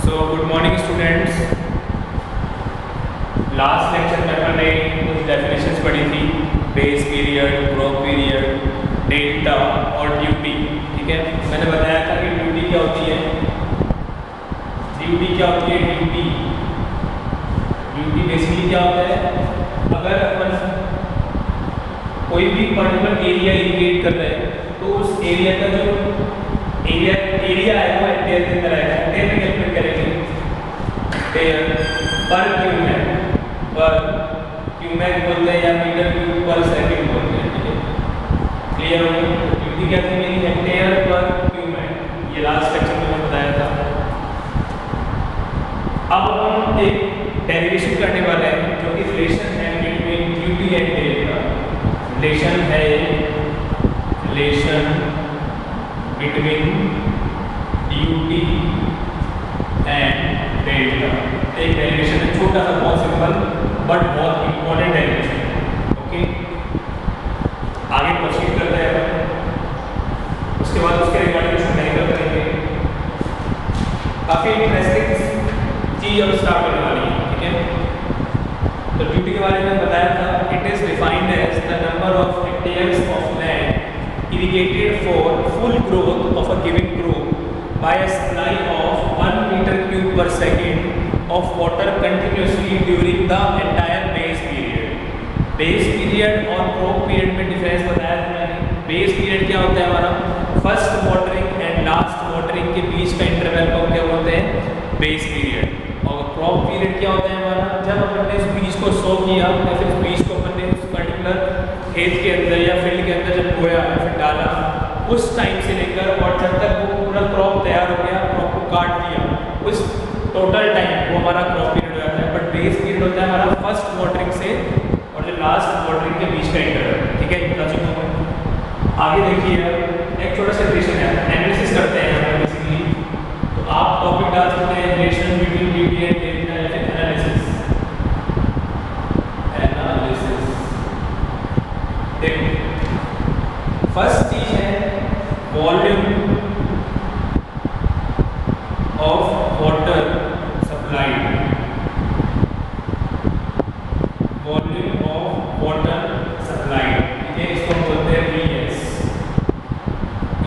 So good morning students. Last lecture में हमने कुछ डेफिनेशंस पढ़ी थी, base period, drop period, delta और ड्यूटी। ठीक है, मैंने बताया था कि ड्यूटी क्या होती है। ड्यूटी क्या होती है? ड्यूटी बेसिकली क्या होता है, अगर अपन कोई भी पर्टिकुलर एरिया इंडिकेट कर रहे हैं तो उस एरिया का जो एरिया है वो हेक्टेयर के अंदर आएगा। हेक्टेयर में कैलकुलेट करेंगे हेक्टेयर पर क्यूमेक बोलते हैं या मीटर क्यूब पर सेकंड बोलते हैं। ठीक है, क्लियर हो गया? ड्यूटी क्या थी मेरी? हेक्टेयर पर क्यूमेक। ये लास्ट लेक्चर में बताया था। अब हम एक डेरिवेशन करने वाले हैं जो कि रिलेशन है between duty and delta. Relation है relation between duty and delta. एक डेरिवेशन है, छोटा सा, बहुत सिंपल बट बहुत इंपॉर्टेंट डेरिवेशन है। ओके, आगे प्रोसीड करते हैं अपन। उसके बाद उसके रिगार्डिंग न्यूमेरिकल करेंगे। काफी इंटरेस्टिंग चीज अब स्टार्ट करने वाली है। ठीक है, तो ड्यूटी के बारे में बताया था। It is defined as the number of hectares of land irrigated for full growth of a given crop by a supply of 1 meter cube per second of water continuously during the entire base period। base period और crop period में difference बताया था मैंने। base period क्या होता है हमारा? First watering and last watering के बीच का इंटरवल को क्या बोलते हैं? Base period. और क्रॉप पीरियड क्या होता है हमारा? जब अपन ने उस बीज को सो किया या फिर उस बीज को अपन ने उस पर्टिकुलर खेत के अंदर या फील्ड के अंदर जब बोया या फिर डाला, उस टाइम से लेकर और जब तक वो पूरा क्रॉप तैयार हो गया, क्रॉप को काट दिया, उस टोटल टाइम वो हमारा क्रॉप पीरियड हो जाता है। बट बेस पीरियड होता है हमारा फर्स्ट वाटरिंग से और जो लास्ट वाटरिंग के बीच का इंटरवल। ठीक है, बता चुका हूँ। आगे देखिए, एक छोटा सा रिलेशन है, एनालिसिस करते हैं यहाँ बेसिकली। तो आप टॉपिक डाल सकते हैं relation between duty and delta या फिर एनालिसिस। देखो, फर्स्ट चीज है volume of water supplied. Volume of water supplied, ठीक है, इसको हम बोलते हैं VS।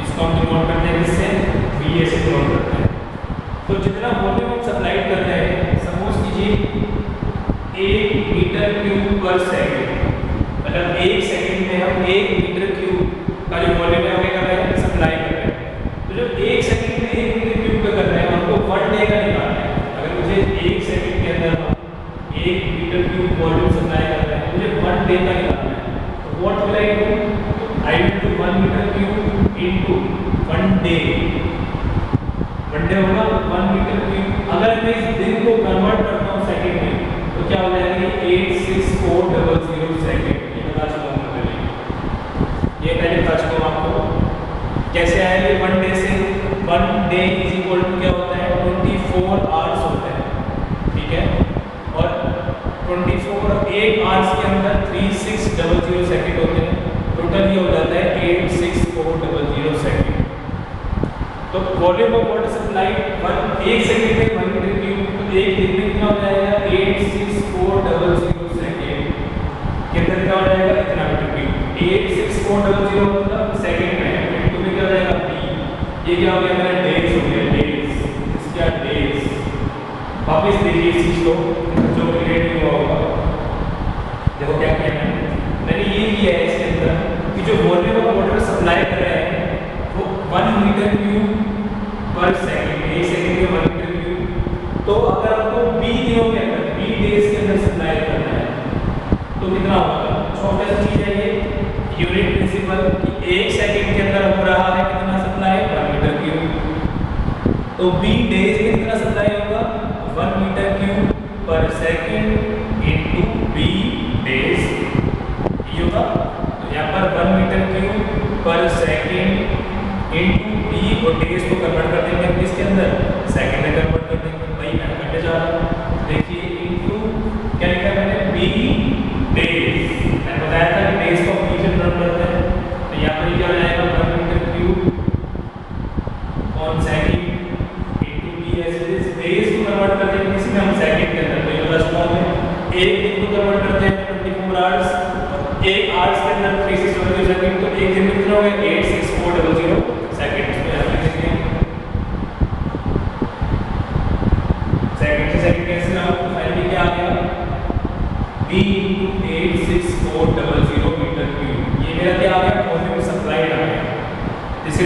इसको हम डिनोट करते हैं किससे? VS से डिनोट करते हैं। तो जितना वॉल्यूम हम सप्लाइड कर रहे हैं, सपोज कीजिए 1 मीटर क्यूब पर सेकंड, मतलब 1 सेकंड में हम 1 मीटर क्यूब का जो वॉल्यूम है हमें कर रहे हैं, सप्लाई कर रहे हैं। तो जो 1 सेकंड में 1 मीटर क्यूब का कर रहे हैं, हमको 1 डे का निकालना है। अगर मुझे 1 सेकंड के अंदर 1 मीटर क्यूब वॉल्यूम सप्लाई कर रहे हैं, मुझे 1 डे का निकालना है। तो what will I do? I will do 1 metre cube into 1 day. 1 day होगा 1 मीटर क्यूब। अगर मैं इस दिन को कन्वर्ट करता हूँ सेकंड में, तो क्या हो जाएगा? 86400 सेकंड। ये पहले बता चुका हूँ आपको। कैसे आएगा 1 डे से? 1 डे इज इक्वल टू क्या होता है? 24 आवर्स होता है। ठीक है, और 8 आवर्स के अंदर 3600 सेकंड होते हैं। टोटल ये हो जाता है 86400 सेकंड। तो volume of water supply 1 second में 1 मीटर क्यूब, तो एक दिन में कितना हो जाएगा? 86400 सेकंड के अंदर क्या हो जाएगा? इतना मीटर क्यूब। 86400 मतलब सेकंड में, इनटू में क्या हो जाएगा? b। ये क्या हो गया? मेरा डेज हो गया, डेज। इसका डेज। वापस देखिए इस चीज को जो क्रिएट हुआ होगा। देखो क्या किया मैंने ये किया है इसके अंदर कि जो वॉल्यूम ऑफ वाटर सप्लाई कर रहे हैं वो 1 metre cube per second, 1 second में 1 मीटर क्यूब। तो अगर आपको b दिनों के अंदर, b डेज के अंदर सप्लाई करना है तो कितना होगा? छोटा सा चीज है ये, यूनिट प्रिंसिपल कि 1 सेकंड के अंदर हो रहा है कितना सप्लाई? 1 metre cube. तो b डेज में कितना सप्लाई होगा? 1 metre cube per second into b days. ये होगा, तो यहाँ पर 1 metre cube per second into b और डेज को कन्वर्ट कर देंगे हम इसके अंदर, सेकंड में कन्वर्ट कर देंगे। भाई मैं करने जा रहा हूँ, देखिए इनटू क्या लिखा मैंने? b days. मैंने बताया था कि डेज को b से डिनोट करते हैं। तो यहाँ पर क्या हो जाएगा? 1 metre cube on second into b as it is. Days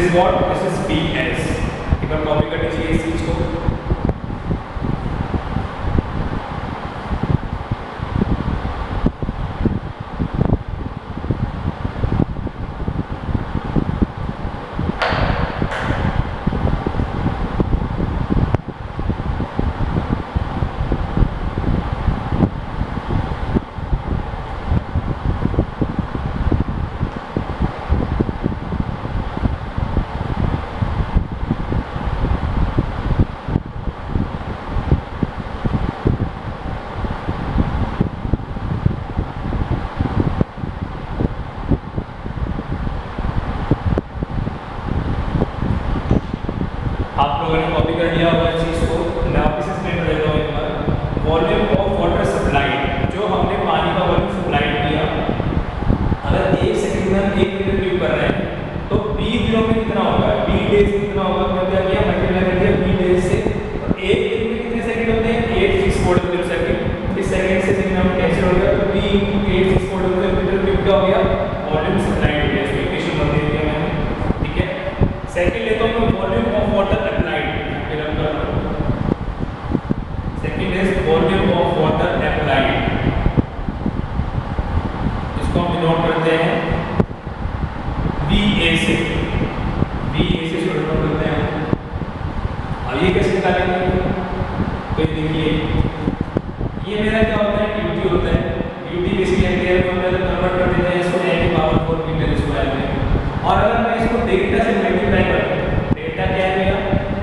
is what, this is PS। एक बार कॉपी कर लीजिए इस चीज को। आप लोगों ने कॉपी कर लिया होगा इस चीज़ को। मैं वापस एक्सप्लेन कर देता हूँ एक बार। वॉल्यूम ऑफ वाटर सप्लाइड, जो हमने पानी का वॉल्यूम सप्लाइड किया, अगर 1 सेकंड में हम 1 मीटर क्यूब कर रहे हैं तो B दिनों में कितना होगा, B डेज कितना होगा, तो क्या किया मल्टीप्लाई कर दिया B डेज से। तो 1 दिन में कितने सेकंड होते हैं, 864 सेकंड। इस सेकंड से सेकंड हम कैंसिल हो गया, तो B × 864 मीटर क्यूब क्या हो गया, वॉल्यूम सप्लाइड हो गया। इसको इक्वेशन बन दे दिया मैंने, ठीक है। सेकंड लेता हूँ मैं volume of water volume of water applied, इसको हम नोट करते हैं VA से नोट करते हैं। अब ये कैसे निकालेंगे, तो देखिए ये मेरा क्या होता है, ड्यूटी होता है। ड्यूटी बेसिकली एम्पियर में होता है, तो कन्वर्ट कर देते हैं इसको 10⁴ मीटर स्क्वायर में। और अगर मैं इसको डेल्टा से मल्टीप्लाई करूं, डेल्टा क्या है मेरा,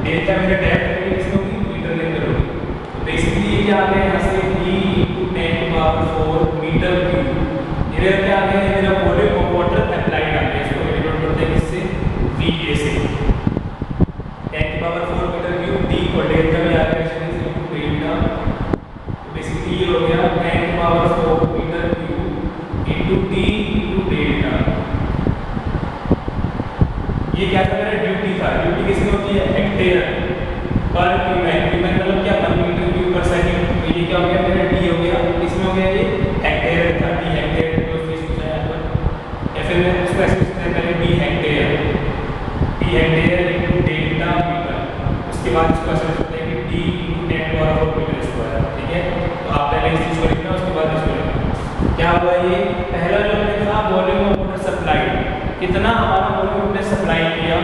डेल्टा मेरा डेप्थ होगी, इसको मीटर के अंदर होगी। तो बेसिकली ये क्या आ गया यहाँ से D × 10⁴ मीटर क्यूब। ये क्या आ गया, मेरा वॉल्यूम ऑफ वाटर अप्लाइड आ गया। इसको डिनोट करते हैं किससे, VA से। 10⁴ मीटर क्यूब, D और डेल्टा में आ गया इसमें डेल्टा। तो बेसिकली ये हो गया 10⁴ metre cube into D × delta. ये क्या था, मेरा ड्यूटी था। ड्यूटी किसमें होती है, हेक्टेयर पर क्यूब मतलब क्या, 1 मीटर क्यूब पर सेकंड। तो ये क्या हो गया, मेरा D हो गया, इसमें हो गया ये हेक्टेयर था, D हेक्टेयर तो इसमें पूछा है पर। या फिर मैं इसको ऐसे लिखते हैं पहले D hectare into delta metre. उसके बाद इसको ऐसे लिखते हैं कि D × 10⁴ मीटर स्क्वायर, ठीक है। तो आप पहले इस चीज को लिखना, उसके बाद इसको लिखना। क्या हुआ, ये पहला जो हमने था वॉल्यूम ऑफ वाटर सप्लाइड, कितना हमारा वॉल्यूम हमने सप्लाई किया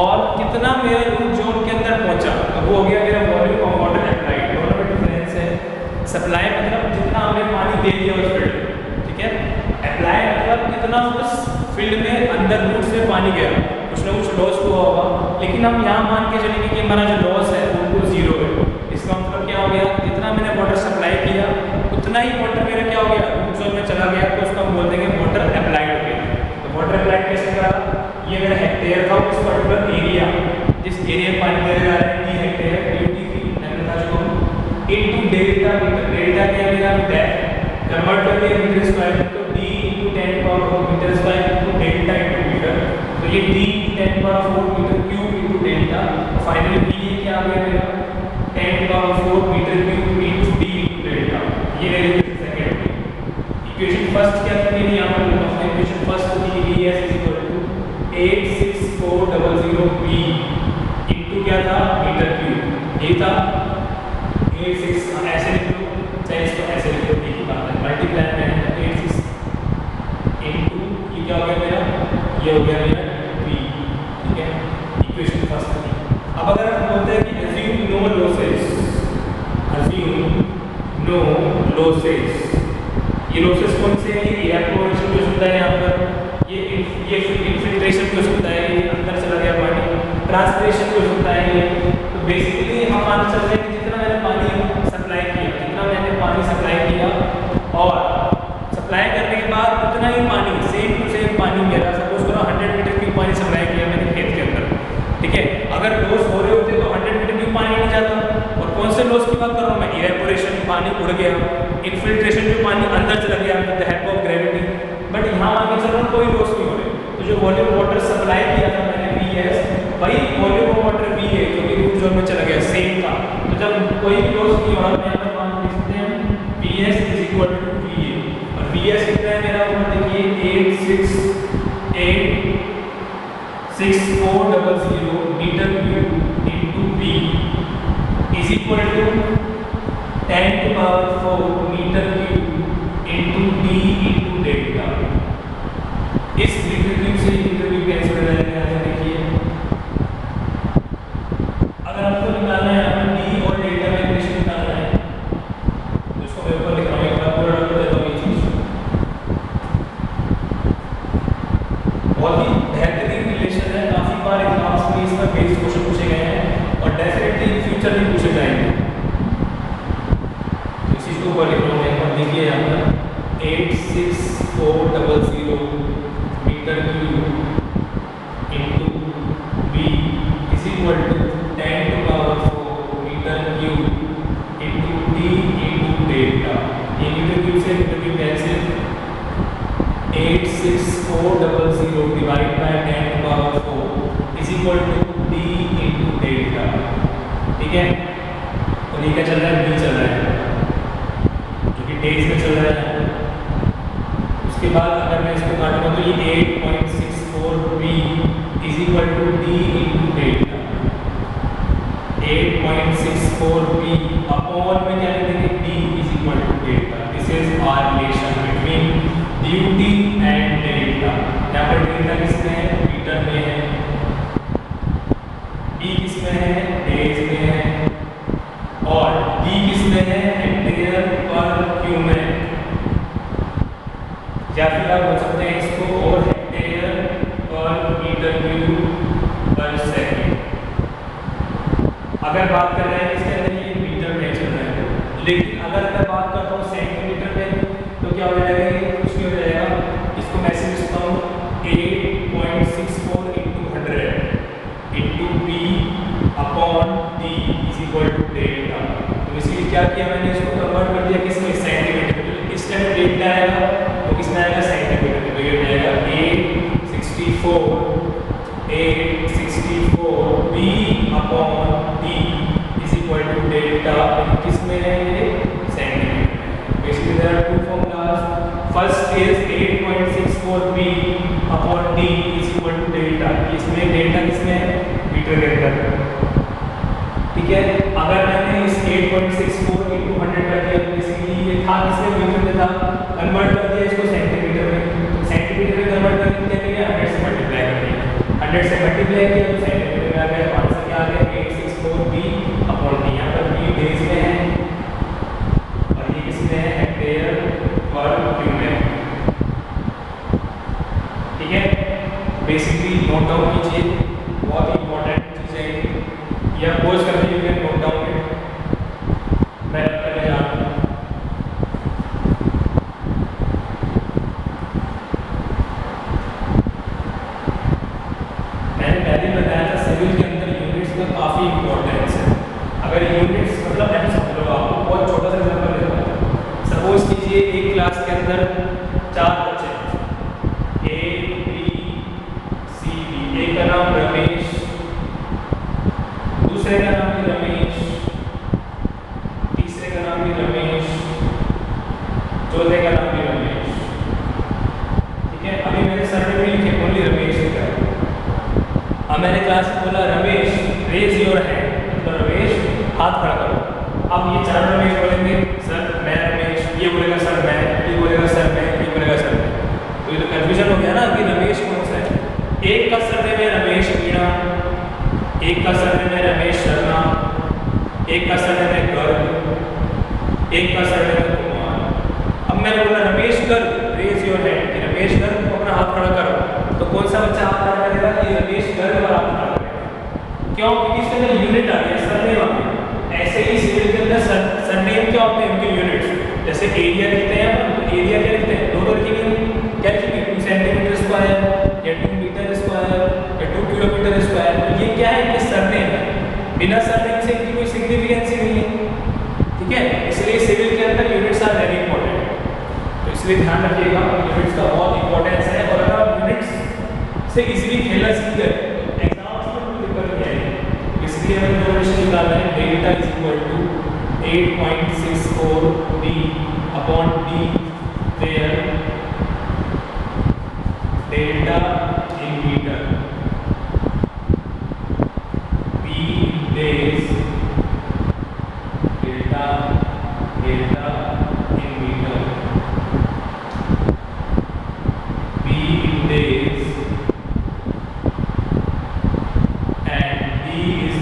और कितना मेरे रूट जोन के अंदर पहुंचा, तो वो हो गया मेरा वॉल्यूम ऑफ वाटर अप्लाइड। दोनों में डिफरेंस है। सप्लाई मतलब जितना हमने पानी दे दिया उस फील्ड में, ठीक है। अप्लाई मतलब कितना उस फील्ड में अंदर रूट से पानी गया, कुछ ना कुछ लॉस हुआ होगा। लेकिन हम यहाँ मान के चलेंगे कि हमारा जो लॉस है वो 0 है। इसका मतलब क्या हो गया, जितना मैंने वाटर सप्लाई किया उतना ही वाटर मेरा क्या हो गया, रूट जोन में चला गया। तो उसको हम बोल देंगे वाटर अप्लाइड हो गया। तो वाटर अप्लाइड कैसे करा, ये मेरा हेक्टेयर था, उस पर्टिकुलर एरिया जिस एरिया में पानी दे रहा है D हेक्टेयर, ड्यूटी थी मैंने बता चुका हूँ, इनटू डेल्टा मीटर। डेल्टा क्या है मेरा, डेप्थ कन्वर्ट कर दिया मीटर स्क्वायर में, तो D × 10⁴ metre square into delta into metre. तो ये D × 10⁴ metre cube into delta. Finally B ये क्या आ गया मेरा, 10⁴ metre cube into D into delta. ये मेरी इक्वेशन सेकंड थी। इक्वेशन फर्स्ट क्या थी मेरी, यहाँ पर लिखा हूँ। इक्वेशन फर्स्ट थी ES = 86400 इनटू क्या था, मीटर क्यूब। ये था 86, ऐसे लिख लो चाहे इसको ऐसे लिख लो, एक ही बात है। मल्टीप्लाई में 86 इनटू ये क्या हो गया मेरा, ये हो गया मेरा V, ठीक है। इक्वेशन फर्स्ट थी। अब अगर हम बोलते हैं कि assume no losses, ये लॉसेस कौन से हैं, ये इवेपोरेशन हो सकता है यहाँ पर, ये इन्फिल्ट्रेशन हो सकता है, ये अंदर चला गया पानी, ट्रांसपिरेशन हो सकता है। तो बेसिकली हम मान सकते हैं कि जितना मैंने पानी सप्लाई किया और सप्लाई करने के बाद उतना ही पानी सेम टू सेम पानी मेरा, सपोज करो 100 metre metre cube into B is equal to 10⁴ metre cube into D into delta. इस मीटर क्यूब से मीटर क्यूब कैंसिल हो जाएगा। यहाँ देखिए अगर आपको निकालना है, आपको डी और डेल्टा में इक्वेशन निकालना है, तो इसको मैं ऊपर लिख रहा हूँ, एक बार पूरा रख देता हूँ ये चीज। बहुत ही बेहतरीन रिलेशन है, काफी बार एग्जाम्स में इसका बेस्ड क्वेश्चन पूछे गए हैं और डेफिनेटली फ्यूचर में पूछे जाएंगे। तो इस चीज को ऊपर लिख रहा हूँ, एक बार देखिए यहाँ पर 86400 metre cube into B is equal to 10⁴ metre cube into D into delta. ये मीटर क्यूब से metre cube cancel, 86400 divide by 10⁴ is equal to D into delta. ठीक है, और ये क्या चल रहा है, बी चल रहा है जो कि डेज में चल रहा है। उसके बाद अगर मैं इसको काटूंगा तो ये 8.64 B is equal to D into delta. 8.64 B upon में क्या लिखेंगे, D is equal to delta. This is our relation between duty and delta. यहाँ पर डेल्टा किसमें है, मीटर में है, डी किसमें है, डेज में है, और डी किसमें है, हेक्टेयर पर क्यूब में। या फिर आप बोल सकते हैं इसको और हेक्टेयर पर मीटर क्यूब पर सेकेंड। अगर बात कर रहे हैं इसके अंदर ये मीटर में चल रहा है, लेकिन अगर मैं बात करता हूँ सेंटीमीटर में तो क्या हो जाएगा, कुछ नहीं हो जाएगा। इसको मैं ऐसे लिखता हूँ 8.64 into 100 into B upon D is equal to delta. तो इसलिए क्या किया मैंने, इसको कन्वर्ट कर दिया किसमें, सेंटीमीटर में। इस टाइम डेल्टा आएगा तो किसमें आएगा, सेंटीमीटर में। तो ये हो जाएगा 864 B upon D is equal to delta. किसमें है ये, centimetre. Basically there are two formulas. First is 8.64 B upon D is equal to delta. इसमें डेल्टा किसमें है, मीटर के अंदर। ठीक है, अगर मैंने इस 8.64 इंटू 100 कर दिया तो बेसिकली ये था किसमें, मीटर में था, कन्वर्ट कर दिया इसको सेंटीमीटर में। सेंटीमीटर में कन्वर्ट करके क्या किया, 100 से मल्टीप्लाई कर दिया। 100 से मल्टीप्लाई किया तो सेंटीमीटर में आ गया, आंसर क्या आ गया, 864 बी अपॉन डी। यहाँ पर बी डेज में है और ये किसमें है, हेक्टेयर पर क्यूब में। ठीक है, बेसिकली नोट डाउन कीजिए, बहुत इंपॉर्टेंट चीज़ है। या पोज करके you can note down it. मैं पहले जा रहा हूँ, मैंने पहले बताया था सिविल के अंदर यूनिट्स का काफ़ी इंपॉर्टेंस है। अगर यूनिट्स मतलब मैं समझ लो, आपको बहुत छोटा सा एग्जाम्पल देता हूँ। सपोज कीजिए एक क्लास के अंदर 4 बच्चे हैं, ए बी सी डी। एक का नाम रमेश, दूसरे का नाम भी रमेश, तीसरे का नाम भी रमेश, चौथे का नाम भी रमेश। ठीक है, अभी मैंने सरनेम नहीं लिखे, ओनली रमेश लिखा है। अब मैंने क्लास में बोला रमेश रेज योर हैंड, मतलब रमेश हाथ खड़ा करो। अब ये 4 रमेश बोलेंगे सर मैं रमेश, ये बोलेगा सर मैं, ये बोलेगा सर मैं, ये बोलेगा सर मैं। तो ये तो कन्फ्यूजन हो गया ना कि रमेश कौन सा है। एक का सरनेम है रमेश मीणा, एक का सरनेम है रमेश शर्मा, एक का सरनेम है गर्ग, एक का सरनेम है कुमार। अब मैंने बोला Ramesh Garg raise your hand, कि रमेश गर्ग को अपना हाथ खड़ा करो। तो कौन सा बच्चा हाथ खड़ा करेगा, कि रमेश गर्ग वाला हाथ खड़ा करेगा। क्यों, क्योंकि इसके अंदर यूनिट आ गया, सरनेम आ गया। ऐसे ही सिविल के अंदर सरनेम क्या होते हैं, उनके यूनिट्स। जैसे एरिया लिखते हैं अपन, तो एरिया क्या लिखते हैं, 2 लिखेंगे, क्या लिखेंगे, 2 सेंटीमीटर स्क्वायर या 2 मीटर स्क्वायर या 2 किलोमीटर स्क्वायर। ये क्या है, ये सरनेम है। बिना सरनेम से इनकी कोई सिग्निफिकेंस ही नहीं है। ठीक है, इसलिए सिविल के अंदर यूनिट्स आर वेरी इंपॉर्टेंट। तो इसलिए ध्यान रखिएगा, यूनिट्स का बहुत इंपॉर्टेंस है। और अगर आप यूनिट्स से इजीली खेलना सीख गए तो एग्जाम्स में कोई दिक्कत नहीं आएगी। इसलिए हमें दो रिलेशन निकालना है, delta is equal to 8.64 d upon d where delta in metre. days, delta in meter, B in days, and D is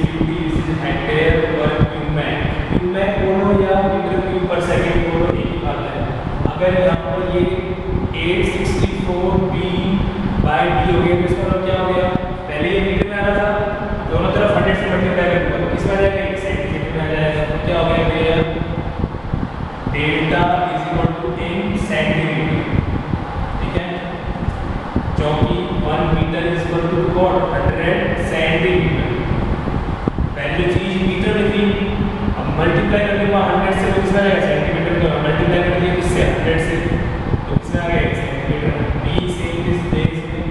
hectare पर क्यूमेक बोलो या मीटर क्यूब पर सेकंड बोलो, एक ही बात है। अगर यहाँ पर ये 864 B बाय D हो गया तो इसका मतलब क्या हो गया, पहले ये मीटर में आ रहा था, दोनों तरफ 100 से मल्टीप्लाई करूंगा तो किसमें आ जाएगा, 1 सेंटीमीटर में आ जाएगा। तो क्या हो गया भैया, delta is equal to in centimetre, ठीक है, क्योंकि 1 metre is equal to 100 centimetre. पहले चीज मीटर में थी, अब मल्टीप्लाई करने के बाद 100 से तो किसमें आ जाएगा, सेंटीमीटर, तो मल्टीप्लाई कर दिया किससे, 100 से, तो किसमें आ गया, centimetre. B same is base में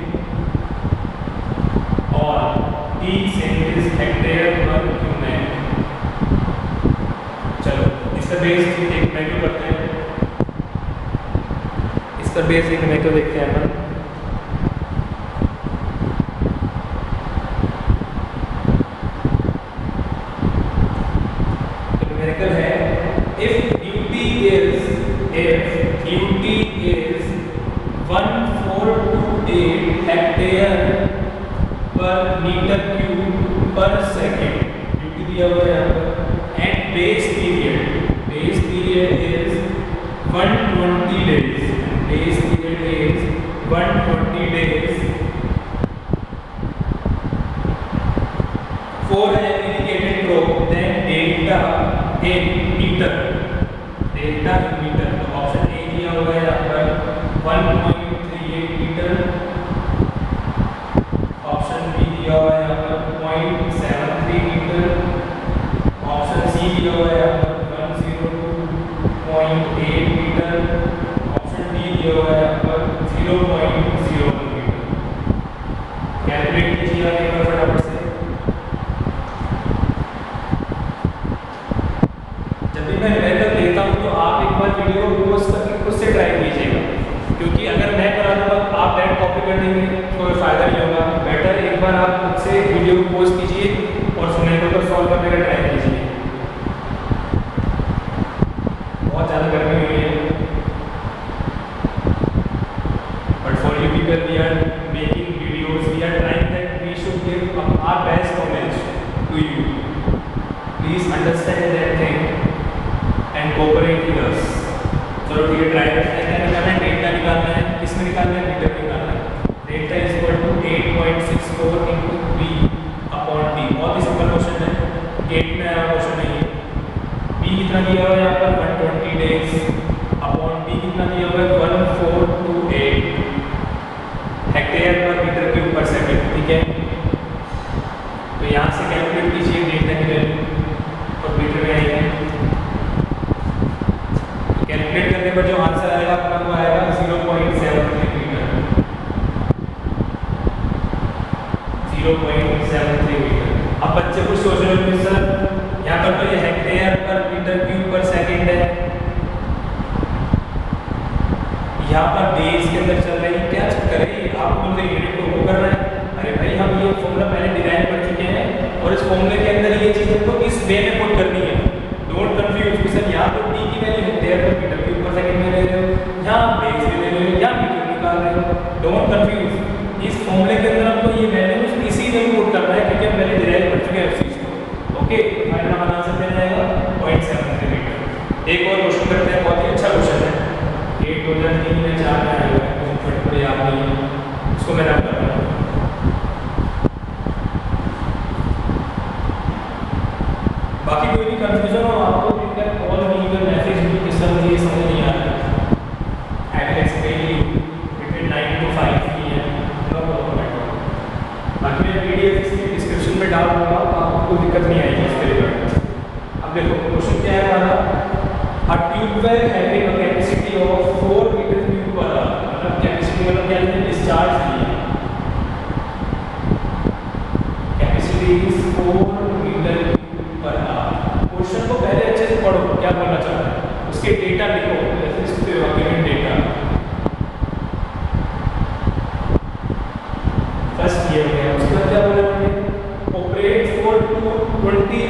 और D सेम इज हेक्टेयर पर क्यूमेक। चलो इसका बेस एक मैक्रो करते हैं, इसका बेस एक मैक्रो देखते हैं अपन। If duty is 1428 हेक्टेयर पर मीटर क्यूब पर सेकेंड, ड्यूटी दिया हुआ है यहाँ पर, and base period is 120 days, base period is 120 days for an indicated probe, then delta in meter, तो ऑप्शन ए दिया हुआ है यहाँ पर 1.38 मीटर, ऑप्शन बी दिया हुआ है यहाँ पर 0.73 मीटर, ऑप्शन सी दिया हुआ है यहाँ पर 102.8 मीटर, ऑप्शन डी दिया हुआ है यहाँ पर 0.01 मीटर। कैलकुलेट कीजिए एक बार फटाफट से। जब भी मैं मेथड देता हूँ तो आप एक बार वीडियो को पॉज करके खुद से ट्राई कीजिएगा, क्योंकि अगर मैं करा दूंगा आप डायरेक्ट कॉपी करने में कोई फायदा नहीं होगा। बेटर एक बार आप खुद से वीडियो को पॉज कीजिए और मेथड को सॉल्व करने का ट्राई कीजिए। बहुत ज़्यादा गर्मी हुई है, but for you people we are making videos, we are trying that we should give our best knowledge to you. Please understand that thing and cooperate with us. चलो ठीक है, ट्राई करते हैं। क्या निकालना है, डेल्टा निकालना है, किसमें निकालना है, मीटर निकालना है। Delta is equal to 8.64 into B upon D। बहुत ही सिंपल क्वेश्चन है, गेट में आया क्वेश्चन नहीं है। B कितना दिया हुआ है यहाँ पर 120 डेज अपॉन D कितना दिया हुआ है 1428 हेक्टेयर पर मीटर क्यूब पर सेकंड, ठीक है। तो यहाँ से कैलकुलेट कीजिए डेल्टा की वैल्यू और मीटर में आएगी। कैलकुलेट करने पर जो आंसर आएगा अपना वो आएगा 0.73 मीटर, 0.73 मीटर। अब बच्चे कुछ सोच रहे होंगे सर यहाँ पर तो ये हेक्टेयर पर मीटर क्यूब पर सेकंड है, यहाँ पर डेज के अंदर चल रही है, क्या चक्कर है, आप बोलते हैं यूनिट को वो कर रहे हैं। अरे भाई हम ये फॉर्मूला पहले डिराइव कर चुके हैं और इस फॉर्मूले के अंदर ये चीज़ हमको इस वे में पुट करनी है। डोंट कंफ्यूज, सर यहाँ तो डी की वैल्यू हेक्टेयर पर मीटर क्यूब पर सेकंड में ले रहे हो, यहाँ बेस में ले रहे हो, यहाँ मीटर निकाल रहे हो। डोंट कंफ्यूज, इस फॉर्मूले के अंदर हमको ये वैल्यू इसी में पुट करना है क्योंकि हम पहले डिराइव कर चुके हैं उस चीज़ को। ओके, फाइनल हमारा आंसर क्या जाएगा 0.73 मीटर। एक और क्वेश्चन करते हैं, बहुत ही अच्छा क्वेश्चन है, 8,003 में 4 में आया हुआ है, फटफट याद नहीं है, इसको मैं रब कर रहा हूँ। बाकी कोई भी कंफ्यूजन हो आपको कॉल नहीं कर, मैसेज भी किस तरह ये समझ नहीं आ रहा है, I will explain you between 9 to 5 की है, नो प्रॉब्लम। बाकी मैं पीडीएफ इसकी डिस्क्रिप्शन में डाल दूंगा, आपको कोई दिक्कत नहीं आएगी इसके रिगार्डिंग। अब देखो क्वेश्चन क्या है हमारा, a tubewell having a capacity of 4 metre cube per hour, मतलब कैपेसिटी मतलब क्या है, डिस्चार्ज दी है, capacity is 4 metre per hour. Question को पहले अच्छे से पढ़ो, क्या बोलना चाह रहा है, उसके डेटा लिखो, जैसे इसके गिवन डेटा फर्स्ट ये हो गया। उसके बाद क्या बोला मैंने, operate for 20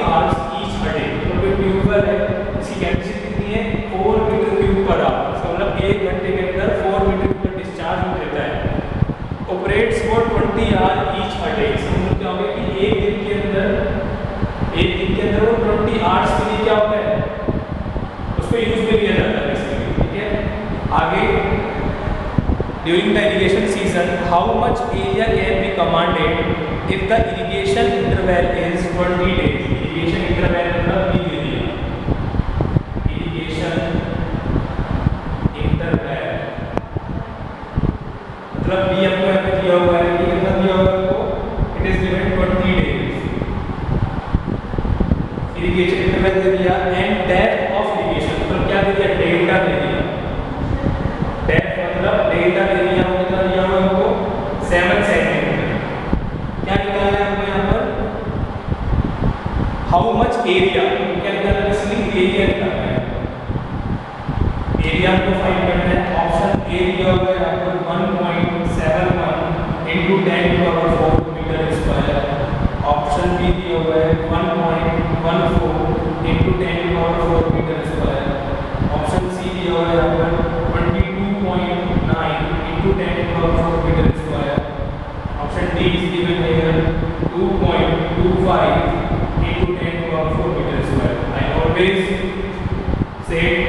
weeks for 20 hour each a day. समझो क्या होगा कि एक दिन के अंदर वो 20 आवर्स के लिए क्या होता है, उसको यूज में लिया जाता है बेसिकली। ठीक है, आगे during the irrigation season how much area can be commanded if the irrigation interval is 20 days. Irrigation interval मतलब बी दे दिया, इरिगेशन इंटरवल मतलब बी आपको यहाँ पे दिया हुआ है कि कितना दिया हुआ है आपको, it is given 20 days. Irrigation interval दे दिया एंड डेप्थ ऑफ इरिगेशन मतलब क्या दे दिया, डेल्टा दे दिया। डेप्थ मतलब डेल्टा दे दिया, वो कितना दिया हुआ है आपको 7 सेंटीमीटर। क्या निकालना है हमको यहाँ पर, हाउ मच एरिया, क्या निकालना है, इसलिए एरिया निकालना है। एरिया को फाइंड करना है। ऑप्शन ए दिया हुआ है यहाँ पर 1.71 into 10 to the power 4 metre square. Option B दिया हुआ है 1.14 into 10 to the power 4 metre square. Option C दिया हुआ है यहाँ पर 22.9 into 10 to the power 4 metre square. Option D is given here 2.25 into 10 to the power 4 metre square. I always